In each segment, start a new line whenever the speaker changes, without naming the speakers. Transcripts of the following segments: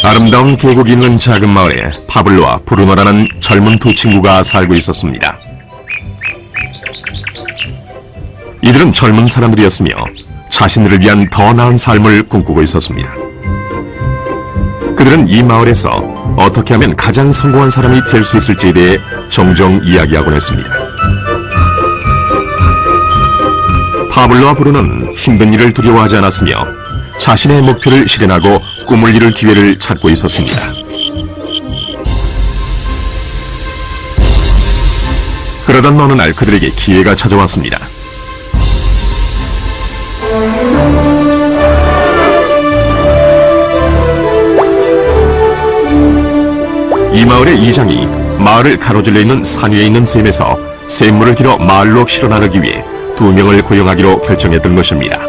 아름다운 계곡이 있는 작은 마을에 파블로와 브루노라는 젊은 두 친구가 살고 있었습니다. 이들은 젊은 사람들이었으며 자신들을 위한 더 나은 삶을 꿈꾸고 있었습니다. 그들은 이 마을에서 어떻게 하면 가장 성공한 사람이 될 수 있을지에 대해 종종 이야기하곤 했습니다. 파블로와 브루노는 힘든 일을 두려워하지 않았으며 자신의 목표를 실현하고 꿈을 이룰 기회를 찾고 있었습니다. 그러던 어느 날 그들에게 기회가 찾아왔습니다. 이 마을의 이장이 마을을 가로질러 있는 산 위에 있는 샘에서 샘물을 길어 마을로 실어 나르기 위해 2명을 고용하기로 결정했던 것입니다.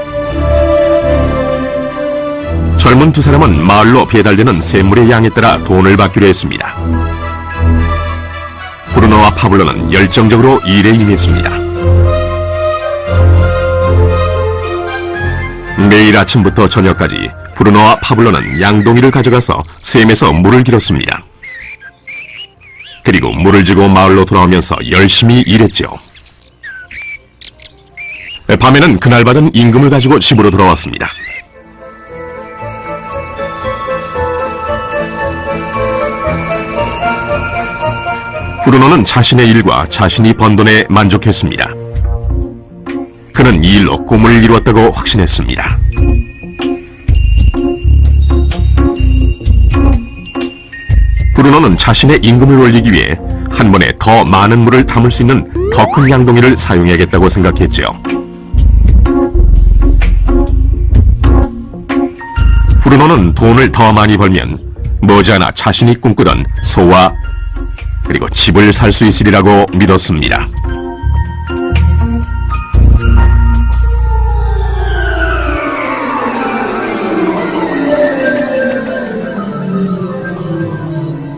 젊은 두 사람은 마을로 배달되는 샘물의 양에 따라 돈을 받기로 했습니다. 브루노와 파블로는 열정적으로 일에 임했습니다. 매일 아침부터 저녁까지 브루노와 파블로는 양동이를 가져가서 샘에서 물을 길었습니다. 그리고 물을 지고 마을로 돌아오면서 열심히 일했죠. 밤에는 그날 받은 임금을 가지고 집으로 돌아왔습니다. 브루노는 자신의 일과 자신이 번 돈에 만족했습니다. 그는 이 일로 꿈을 이루었다고 확신했습니다. 브루노는 자신의 임금을 올리기 위해 한 번에 더 많은 물을 담을 수 있는 더 큰 양동이를 사용해야겠다고 생각했죠. 브루노는 돈을 더 많이 벌면 머지않아 자신이 꿈꾸던 소와 그리고 집을 살 수 있으리라고 믿었습니다.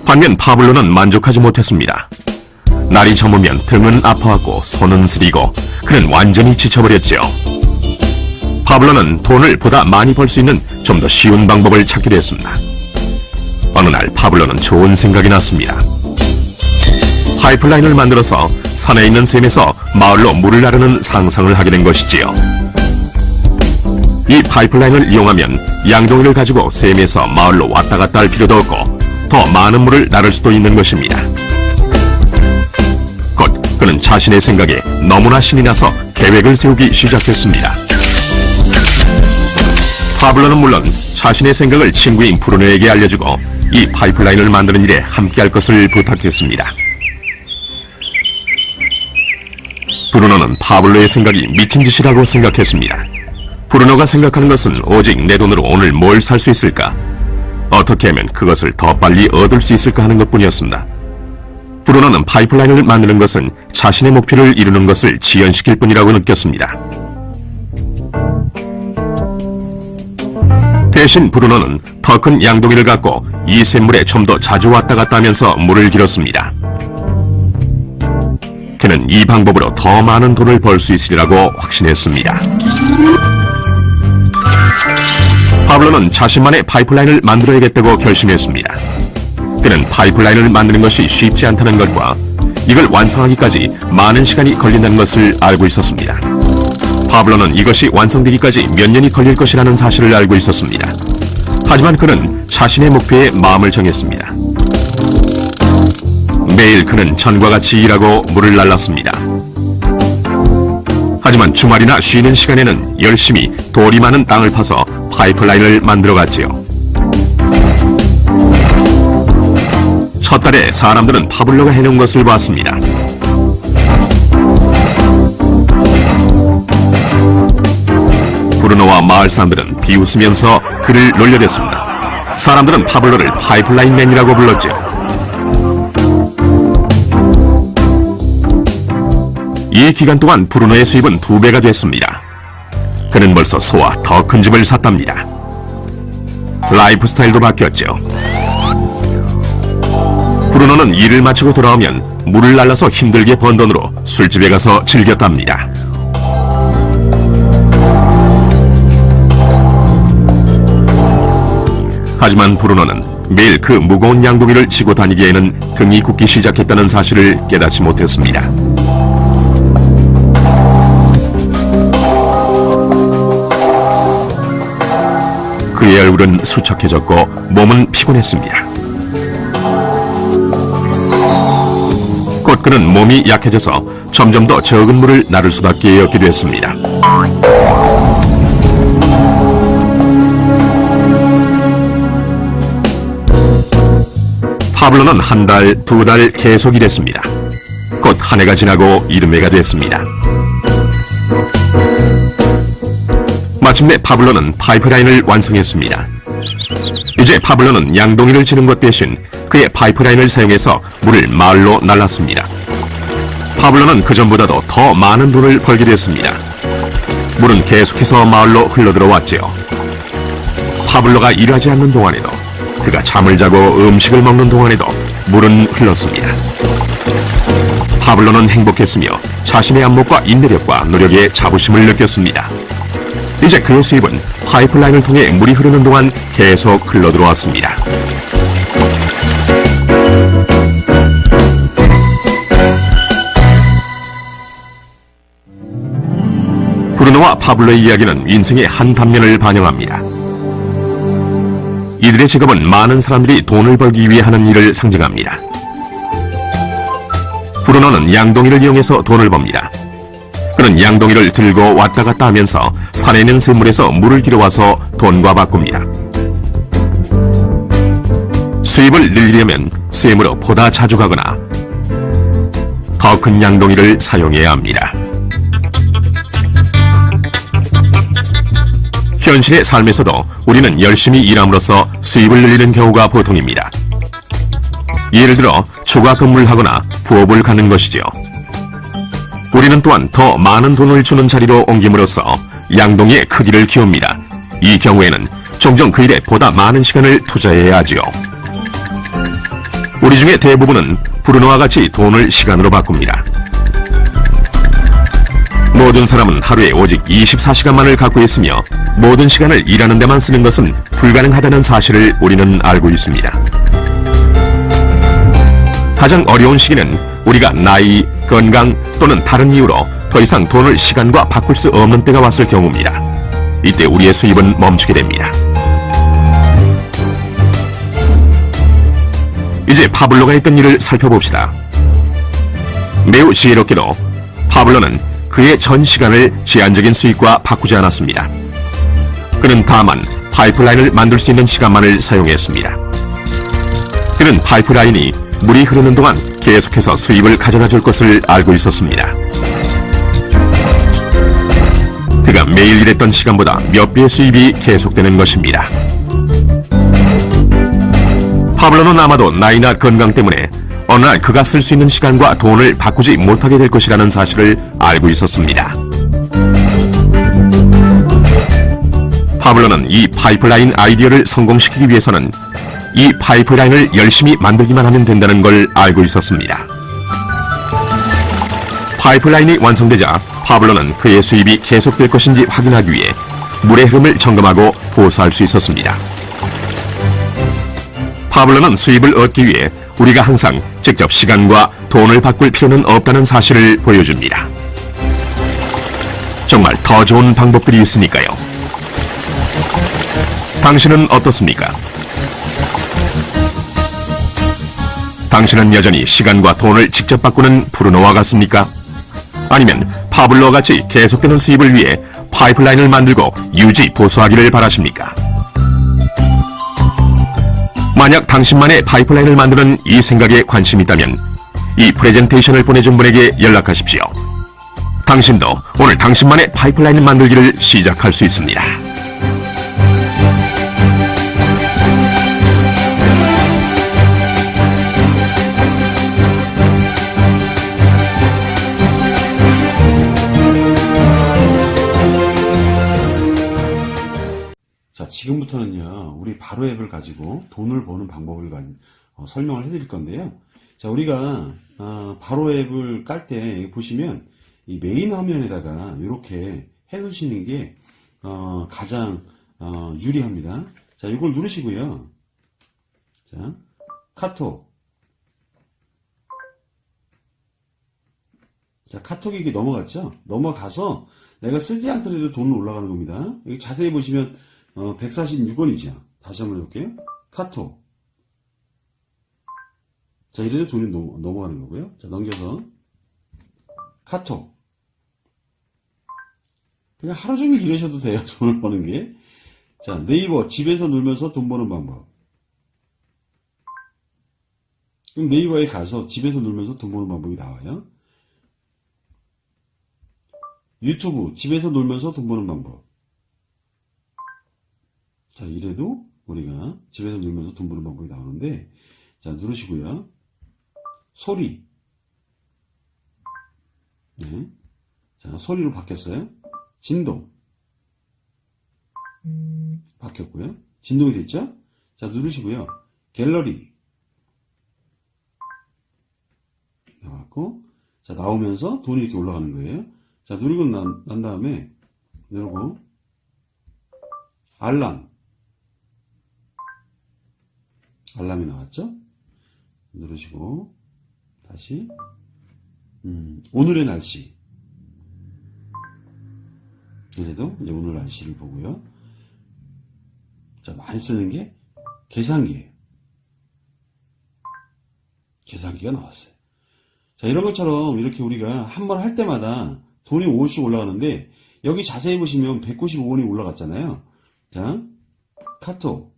반면 파블로는 만족하지 못했습니다. 날이 저무면 등은 아파하고 손은 쓰리고 그는 완전히 지쳐버렸죠. 파블로는 돈을 보다 많이 벌 수 있는 좀 더 쉬운 방법을 찾기로 했습니다. 어느 날 파블로는 좋은 생각이 났습니다. 파이프라인을 만들어서 산에 있는 샘에서 마을로 물을 나르는 상상을 하게 된 것이지요. 이 파이프라인을 이용하면 양동이를 가지고 샘에서 마을로 왔다 갔다 할 필요도 없고 더 많은 물을 나를 수도 있는 것입니다. 곧 그는 자신의 생각에 너무나 신이 나서 계획을 세우기 시작했습니다. 파블로는 물론 자신의 생각을 친구인 브루노에게 알려주고 이 파이프라인을 만드는 일에 함께할 것을 부탁했습니다. 브루노는 파블로의 생각이 미친 짓이라고 생각했습니다. 브루노가 생각하는 것은 오직 내 돈으로 오늘 뭘 살 수 있을까? 어떻게 하면 그것을 더 빨리 얻을 수 있을까 하는 것뿐이었습니다. 브루노는 파이프라인을 만드는 것은 자신의 목표를 이루는 것을 지연시킬 뿐이라고 느꼈습니다. 대신 브루노는 더 큰 양동이를 갖고 이 샘물에 좀 더 자주 왔다 갔다 하면서 물을 길었습니다. 그는 이 방법으로 더 많은 돈을 벌 수 있으리라고 확신했습니다. 파블로는 자신만의 파이프라인을 만들어야겠다고 결심했습니다. 그는 파이프라인을 만드는 것이 쉽지 않다는 것과 이걸 완성하기까지 많은 시간이 걸린다는 것을 알고 있었습니다. 파블로는 이것이 완성되기까지 몇 년이 걸릴 것이라는 사실을 알고 있었습니다. 하지만 그는 자신의 목표에 마음을 정했습니다. 매일 그는 전과 같이 일하고 물을 날랐습니다. 하지만 주말이나 쉬는 시간에는 열심히 돌이 많은 땅을 파서 파이프라인을 만들어갔지요. 첫 달에 사람들은 파블로가 해놓은 것을 봤습니다. 브루노와 마을 사람들은 비웃으면서 그를 놀려댔습니다. 사람들은 파블로를 파이프라인맨이라고 불렀죠. 이 기간 동안 브루노의 수입은 2배가 됐습니다. 그는 벌써 소와 더 큰 집을 샀답니다. 라이프 스타일도 바뀌었죠. 브루노는 일을 마치고 돌아오면 물을 날라서 힘들게 번 돈으로 술집에 가서 즐겼답니다. 하지만 브루노는 매일 그 무거운 양동이를 지고 다니기에는 등이 굽기 시작했다는 사실을 깨닫지 못했습니다. 그의 얼굴은 수척해졌고 몸은 피곤했습니다. 곧 그는 몸이 약해져서 점점 더 적은 물을 나를 수밖에 없게 됐습니다. 파블로는 한 달, 두 달 계속 일했습니다. 곧 한 해가 지나고 이듬해가 됐습니다. 마침내 파블로는 파이프라인을 완성했습니다. 이제 파블로는 양동이를 지는 것 대신 그의 파이프라인을 사용해서 물을 마을로 날랐습니다. 파블로는 그전보다도 더 많은 돈을 벌게 됐습니다. 물은 계속해서 마을로 흘러들어왔지요. 파블로가 일하지 않는 동안에도, 그가 잠을 자고 음식을 먹는 동안에도 물은 흘렀습니다. 파블로는 행복했으며 자신의 안목과 인내력과 노력에 자부심을 느꼈습니다. 이제 그의 수입은 파이프라인을 통해 물이 흐르는 동안 계속 흘러들어왔습니다. 브루노와 파블로의 이야기는 인생의 한 단면을 반영합니다. 이들의 직업은 많은 사람들이 돈을 벌기 위해 하는 일을 상징합니다. 브루노는 양동이를 이용해서 돈을 법니다. 그는 양동이를 들고 왔다 갔다 하면서 산에 있는 샘물에서 물을 길어와서 돈과 바꿉니다. 수입을 늘리려면 샘으로 보다 자주 가거나 더 큰 양동이를 사용해야 합니다. 현실의 삶에서도 우리는 열심히 일함으로써 수입을 늘리는 경우가 보통입니다. 예를 들어 초과 근무를 하거나 부업을 갖는 것이지요. 우리는 또한 더 많은 돈을 주는 자리로 옮김으로써 양동이의 크기를 키웁니다. 이 경우에는 종종 그 일에 보다 많은 시간을 투자해야 하지요. 우리 중에 대부분은 브루노와 같이 돈을 시간으로 바꿉니다. 모든 사람은 하루에 오직 24시간만을 갖고 있으며 모든 시간을 일하는 데만 쓰는 것은 불가능하다는 사실을 우리는 알고 있습니다. 가장 어려운 시기는 우리가 나이, 건강 또는 다른 이유로 더 이상 돈을 시간과 바꿀 수 없는 때가 왔을 경우입니다. 이때 우리의 수입은 멈추게 됩니다. 이제 파블로가 했던 일을 살펴봅시다. 매우 지혜롭게도 파블로는 그의 전 시간을 제한적인 수익과 바꾸지 않았습니다. 그는 다만 파이프라인을 만들 수 있는 시간만을 사용했습니다. 그는 파이프라인이 물이 흐르는 동안 계속해서 수입을 가져다 줄 것을 알고 있었습니다. 그가 매일 일했던 시간보다 몇 배의 수입이 계속되는 것입니다. 파블로는 아마도 나이나 건강 때문에 어느 날 그가 쓸 수 있는 시간과 돈을 바꾸지 못하게 될 것이라는 사실을 알고 있었습니다. 파블로는 이 파이프라인 아이디어를 성공시키기 위해서는 이 파이프라인을 열심히 만들기만 하면 된다는 걸 알고 있었습니다. 파이프라인이 완성되자 파블로는 그의 수입이 계속될 것인지 확인하기 위해 물의 흐름을 점검하고 보수할 수 있었습니다. 파블로는 수입을 얻기 위해 우리가 항상 직접 시간과 돈을 바꿀 필요는 없다는 사실을 보여줍니다. 정말 더 좋은 방법들이 있으니까요. 당신은 어떻습니까? 당신은 여전히 시간과 돈을 직접 바꾸는 브루노와 같습니까? 아니면 파블로와 같이 계속되는 수입을 위해 파이프라인을 만들고 유지 보수하기를 바라십니까? 만약 당신만의 파이프라인을 만드는 이 생각에 관심이 있다면 이 프레젠테이션을 보내준 분에게 연락하십시오. 당신도 오늘 당신만의 파이프라인을 만들기를 시작할 수 있습니다.
자, 지금부터는요, 우리 바로 앱을 가지고 돈을 버는 방법을 설명을 해드릴 건데요. 자, 우리가 바로 앱을 깔 때 보시면 이 메인 화면에다가 이렇게 해두시는 게 가장 유리합니다. 자, 이걸 누르시고요. 자, 카톡. 자, 카톡이 이게 넘어갔죠? 넘어가서 내가 쓰지 않더라도 돈은 올라가는 겁니다. 여기 자세히 보시면 146원이죠. 다시 한번 해볼게요. 카톡. 자, 이래도 돈이 넘어가는 거고요. 자, 넘겨서 카톡. 그냥 하루 종일 이러셔도 돼요. 돈을 버는 게. 자, 네이버. 집에서 놀면서 돈 버는 방법. 그럼 네이버에 가서 집에서 놀면서 돈 버는 방법이 나와요. 유튜브. 집에서 놀면서 돈 버는 방법. 자, 이래도 우리가 집에서 놀면서 돈 버는 방법이 나오는데, 자, 누르시고요. 소리. 네. 자, 소리로 바뀌었어요. 진동. 바뀌었고요. 진동이 됐죠? 자, 누르시고요. 갤러리. 나왔고, 자, 나오면서 돈이 이렇게 올라가는 거예요. 자, 누르고 난 다음에, 누르고, 알람. 알람이 나왔죠? 누르시고, 다시, 오늘의 날씨. 이래도 이제 오늘 날씨를 보고요. 자, 많이 쓰는 게 계산기예요. 계산기가 나왔어요. 자, 이런 것처럼 이렇게 우리가 한 번 할 때마다 돈이 5원씩 올라가는데, 여기 자세히 보시면 195원이 올라갔잖아요. 자, 카톡.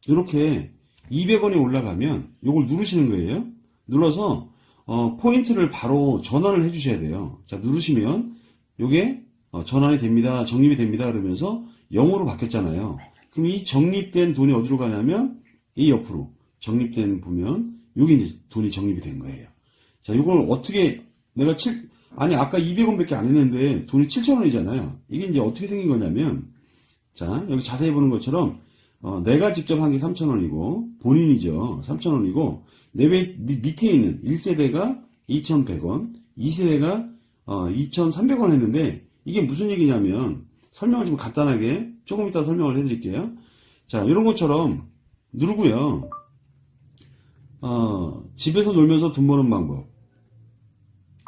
이렇게 200원이 올라가면 이걸 누르시는 거예요. 눌러서 포인트를 바로 전환을 해주셔야 돼요. 자, 누르시면 이게 전환이 됩니다. 적립이 됩니다. 그러면서 0으로 바뀌었잖아요. 그럼 이 적립된 돈이 어디로 가냐면 이 옆으로 적립된 보면 여기 이제 돈이 적립이 된 거예요. 자, 이걸 어떻게 내가 아까 200원밖에 안 했는데 돈이 7,000원이잖아요. 이게 이제 어떻게 생긴 거냐면, 자, 여기 자세히 보는 것처럼 내가 직접 한 게 3,000원이고 본인이죠. 3,000원이고 내 밑에 있는 1세대가 2,100원, 2세대가 2,300원 했는데, 이게 무슨 얘기냐면 설명을 좀 간단하게 조금 이따 설명을 해드릴게요. 자, 이런 것처럼 누르고요. 집에서 놀면서 돈 버는 방법.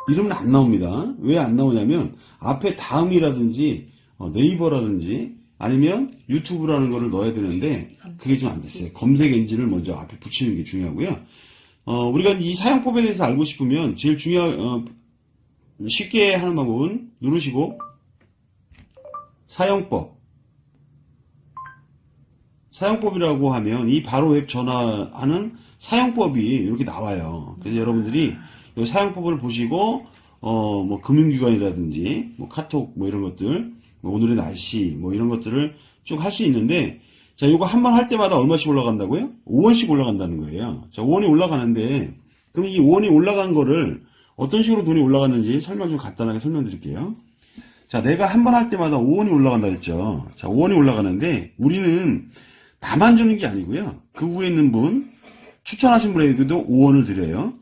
이러면 안 나옵니다. 왜 안 나오냐면 앞에 다음이라든지 네이버라든지 아니면 유튜브라는 거를 넣어야 되는데 그게 좀 안 됐어요. 검색 엔진을 먼저 앞에 붙이는 게 중요하고요. 우리가 이 사용법에 대해서 알고 싶으면 제일 쉽게 하는 방법은 누르시고 사용법이라고 하면 이 바로 웹 전화하는 사용법이 이렇게 나와요. 그래서 여러분들이 이 사용법을 보시고 뭐 금융기관이라든지 뭐 카톡 뭐 이런 것들, 뭐 오늘의 날씨 뭐 이런 것들을 쭉 할 수 있는데, 자, 이거 한 번 할 때마다 얼마씩 올라간다고요? 5원씩 올라간다는 거예요. 자, 5원이 올라가는데, 그럼 이 5원이 올라간 거를 어떤 식으로 돈이 올라갔는지 설명 좀 간단하게 설명드릴게요. 자, 내가 한 번 할 때마다 5원이 올라간다 그랬죠. 자, 5원이 올라가는데 우리는 나만 주는 게 아니고요. 그 위에 있는 분, 추천하신 분에게도 5원을 드려요.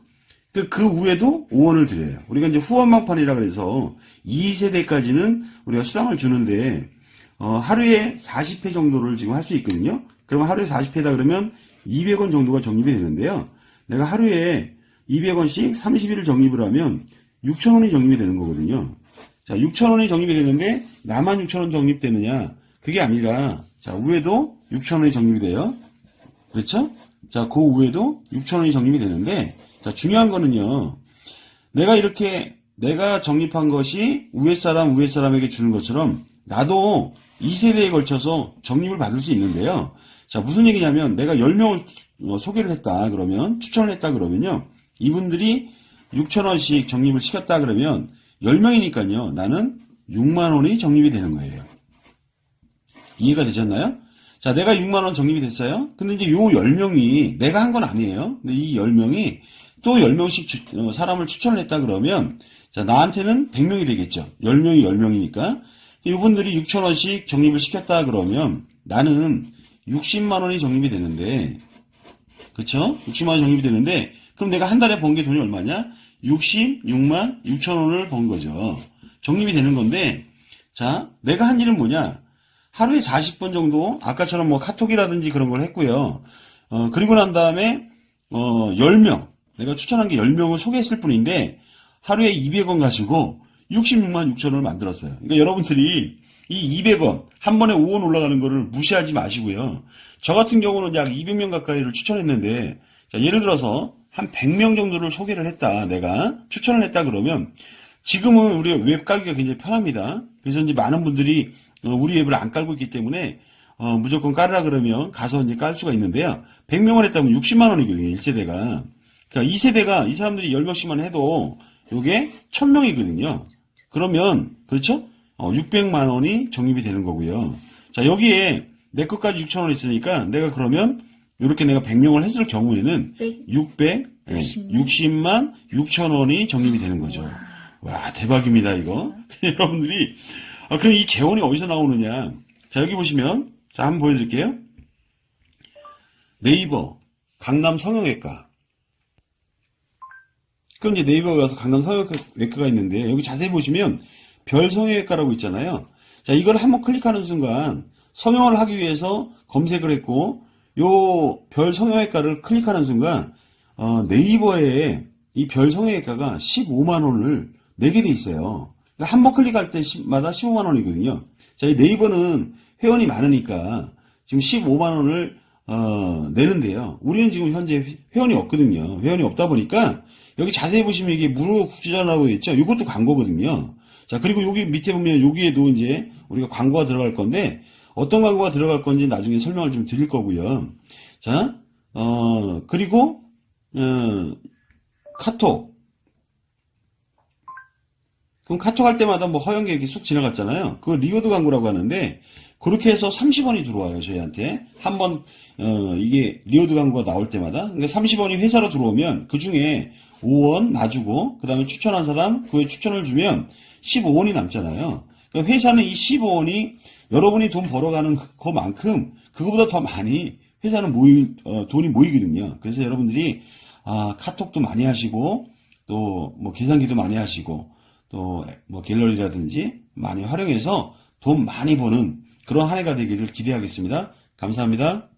그 위에도 5원을 드려요. 우리가 이제 후원망판이라 그래서 2세대까지는 우리가 수당을 주는데, 하루에 40회 정도를 지금 할 수 있거든요. 그러면 하루에 40회다 그러면 200원 정도가 적립이 되는데요. 내가 하루에 200원씩 30일을 적립을 하면 6,000원이 적립이 되는 거거든요. 자, 6,000원이 적립이 되는데 나만 6,000원 적립되느냐? 그게 아니라, 자, 위에도 6,000원이 적립이 돼요. 그렇죠? 자, 그 위에도 6,000원이 적립이 되는데, 자, 중요한 거는요. 내가 적립한 것이 위에 사람에게 주는 것처럼 나도 2세대에 걸쳐서 적립을 받을 수 있는데요. 자, 무슨 얘기냐면 내가 10명을 소개를 했다 그러면, 추천을 했다 그러면요. 이분들이 6,000원씩 적립을 시켰다 그러면 10명이니까요. 나는 6만원이 적립이 되는 거예요. 이해가 되셨나요? 자, 내가 6만원 적립이 됐어요. 근데 이제 요 10명이 내가 한 건 아니에요. 근데 이 10명이 또 10명씩 사람을 추천을 했다 그러면, 자, 나한테는 100명이 되겠죠. 10명이 10명이니까. 이분들이 6,000원씩 적립을 시켰다 그러면 나는 60만원이 적립이 되는데, 그쵸? 60만원이 적립이 되는데, 그럼 내가 한 달에 번 게 돈이 얼마냐? 66만 6천원을 번 거죠. 적립이 되는 건데, 자, 내가 한 일은 뭐냐? 하루에 40번 정도, 아까처럼 뭐 카톡이라든지 그런 걸 했고요. 그리고 난 다음에, 10명, 내가 추천한 게 10명을 소개했을 뿐인데, 하루에 200원 가지고 66만 6천 원을 만들었어요. 그러니까 여러분들이 이 200원, 한 번에 5원 올라가는 거를 무시하지 마시고요. 저 같은 경우는 약 200명 가까이를 추천했는데, 자, 예를 들어서 한 100명 정도를 소개를 했다. 내가 추천을 했다 그러면, 지금은 우리 웹 깔기가 굉장히 편합니다. 그래서 이제 많은 분들이 우리 웹을 안 깔고 있기 때문에, 무조건 깔으라 그러면 가서 이제 깔 수가 있는데요. 100명을 했다면 60만 원이거든요, 1세대가. 그러니까 2세대가 이 사람들이 10명씩만 해도 요게 1000명이거든요. 그러면, 그렇죠? 600만 원이 적립이 되는 거고요. 자, 여기에 내 것까지 6천 원 있으니까 내가 그러면 이렇게 내가 100명을 했을 경우에는 660만 6천 원이 적립이 되는 거죠. 와, 대박입니다, 이거. 여러분들이, 그럼 이 재원이 어디서 나오느냐. 자, 여기 보시면, 자, 한번 보여드릴게요. 네이버, 강남 성형외과. 그럼 이제 네이버에 가서 강남 성형외과가 있는데, 여기 자세히 보시면, 별 성형외과라고 있잖아요. 자, 이걸 한번 클릭하는 순간, 성형을 하기 위해서 검색을 했고, 요 별 성형외과를 클릭하는 순간, 네이버에 이 별 성형외과가 15만 원을 내게 돼 있어요. 그러니까 한 번 클릭할 때마다 15만 원이거든요. 자, 이 네이버는 회원이 많으니까 지금 15만 원을 내는데요. 우리는 지금 현재 회원이 없거든요. 회원이 없다 보니까 여기 자세히 보시면 이게 무료 국제전화라고 있죠. 이것도 광고거든요. 자, 그리고 여기 밑에 보면 여기에도 이제 우리가 광고가 들어갈 건데 어떤 광고가 들어갈 건지 나중에 설명을 좀 드릴 거고요. 자, 그리고 카톡. 그럼 카톡 할 때마다 뭐 허용계 이렇게 쑥 지나갔잖아요. 그거 리워드 광고라고 하는데, 그렇게 해서 30원이 들어와요, 저희한테. 한 번, 이게 리워드 광고가 나올 때마다. 그러니까 30원이 회사로 들어오면, 그 중에 5원 놔주고, 그 다음에 추천한 사람, 그에 추천을 주면 15원이 남잖아요. 그러니까 회사는 이 15원이 여러분이 돈 벌어가는 그만큼, 그거보다 더 많이 회사는 돈이 모이거든요. 그래서 여러분들이, 카톡도 많이 하시고, 또 뭐 계산기도 많이 하시고, 또 뭐 갤러리라든지 많이 활용해서 돈 많이 버는 그런 한 해가 되기를 기대하겠습니다. 감사합니다.